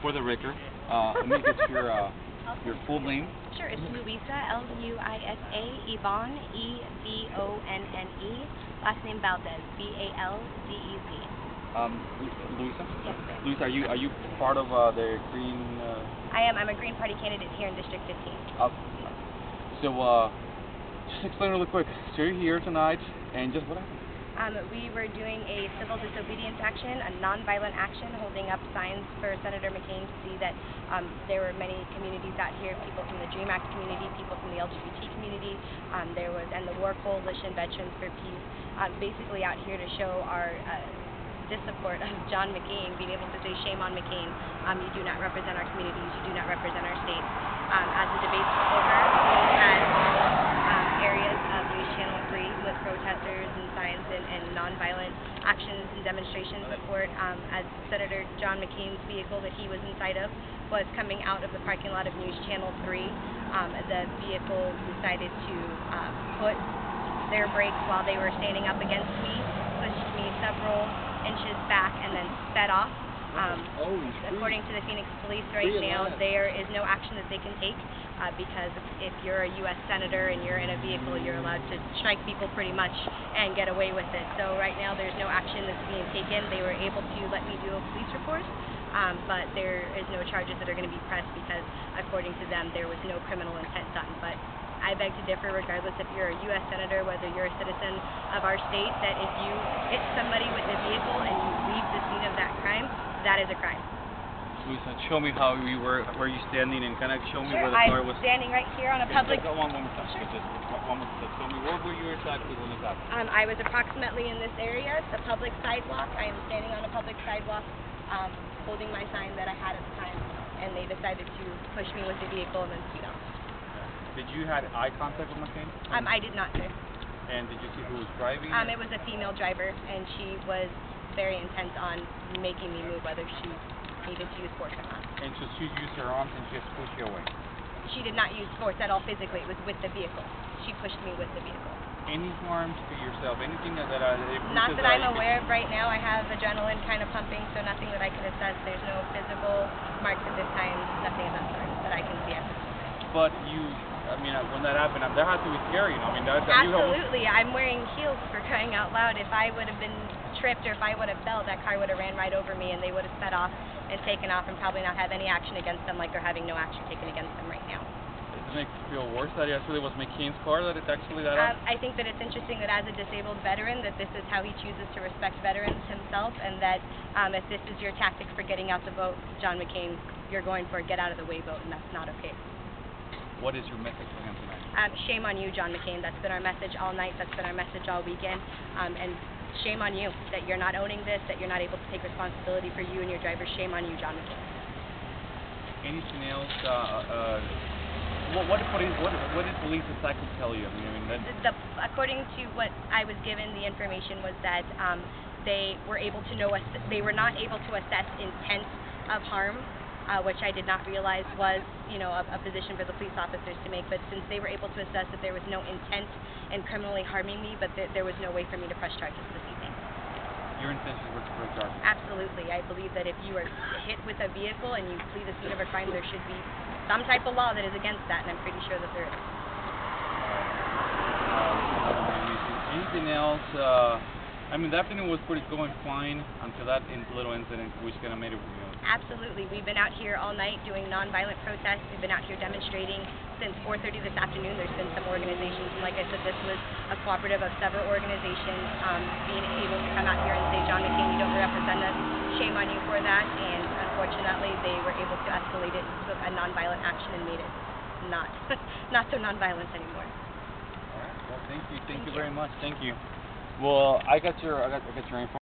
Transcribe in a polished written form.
for the record, let me get your full name. Sure, it's Luisa, L-U-I-S-A, Yvonne, E-V-O-N-N-E, last name Valdez, V-A-L-D-E-Z. Luisa? Yes, sir. Luisa, are you part of the Green? I am. I'm a Green Party candidate here in District 15. So, just explain really quick. So you're here tonight, and just what happened? We were doing a civil disobedience action, a non-violent action, holding up signs for Senator McCain to see that there were many communities out here, people from the DREAM Act community, people from the LGBT community, and the War Coalition, Veterans for Peace, basically out here to show our dissupport of John McCain, being able to say, shame on McCain, you do not represent our communities, you do not represent our states. As the debates were over, we had areas of News Channel 3 with protesters and signs and nonviolent actions and demonstration support as Senator John McCain's vehicle that he was inside of was coming out of the parking lot of News Channel 3. The vehicle decided to put their brakes while they were standing up against me, pushed me several inches back, and then sped off. According to the Phoenix Police right now, there is no action that they can take because if you're a U.S. Senator and you're in a vehicle, you're allowed to strike people pretty much and get away with it. So right now there's no action that's being taken. They were able to let me do a police report, but there is no charges that are going to be pressed because according to them there was no criminal intent done. But I beg to differ, regardless if you're a U.S. Senator, whether you're a citizen of our state, that if you hit somebody with a vehicle and you leave the scene of that crime, that is a crime. Luisa, show me how you were you standing, and kind of show me where the car was. I'm standing right here on a public... One more time. Sure. Just one more time. Show me where were you exactly when this happened? I was approximately in this area, the public sidewalk. I am standing on a public sidewalk, holding my sign that I had at the time, and they decided to push me with the vehicle and then speed off. Did you have eye contact with McCain? I did not, sir. And did you see who was driving? It was a female driver, and she was very intent on making me move, whether she needed to use force or not. And so she used her arms and just pushed you away? She did not use force at all physically. It was with the vehicle. She pushed me with the vehicle. Any harm to yourself? Anything that not that I'm aware of right now. I have adrenaline kind of pumping, so nothing that I can assess. There's no physical marks at this time, nothing of that sort that I can see at this moment. But when that happened, that had to be scary. Absolutely. I'm wearing heels, for crying out loud. If I would have been tripped or if I would have fell, that car would have ran right over me and they would have sped off and taken off and probably not have any action against them like they're having no action taken against them right now. Does it make you feel worse that it actually was McCain's car, that it's actually that? I think that it's interesting that as a disabled veteran that this is how he chooses to respect veterans himself, and that if this is your tactic for getting out the vote, John McCain, you're going for a get out of the way vote, and that's not okay. What is your message for him tonight? Shame on you, John McCain. That's been our message all night. That's been our message all weekend. And shame on you that you're not owning this, that you're not able to take responsibility for you and your driver. Shame on you, John McCain. Anything else? What did police exactly tell you? According to what I was given, the information was that they were not able to assess intent of harm, which I did not realize was, a position for the police officers to make. But since they were able to assess that there was no intent in criminally harming me, but there was no way for me to press charges this evening. Your intentions were to press charges? Absolutely. I believe that if you are hit with a vehicle and you flee the scene of a crime, there should be some type of law that is against that, and I'm pretty sure that there is. Anything else? The afternoon was going fine until that little incident, which kind of made it. Absolutely. We've been out here all night doing nonviolent protests. We've been out here demonstrating since 4:30 this afternoon. There's been some organizations, and like I said, this was a cooperative of several organizations being able to come out here and say, John McCain, you don't represent us. Shame on you for that. And unfortunately, they were able to escalate it, took a nonviolent action, and made it not so nonviolent anymore. All right. Well, thank you. Thank you very much. Thank you. Well, I got your info.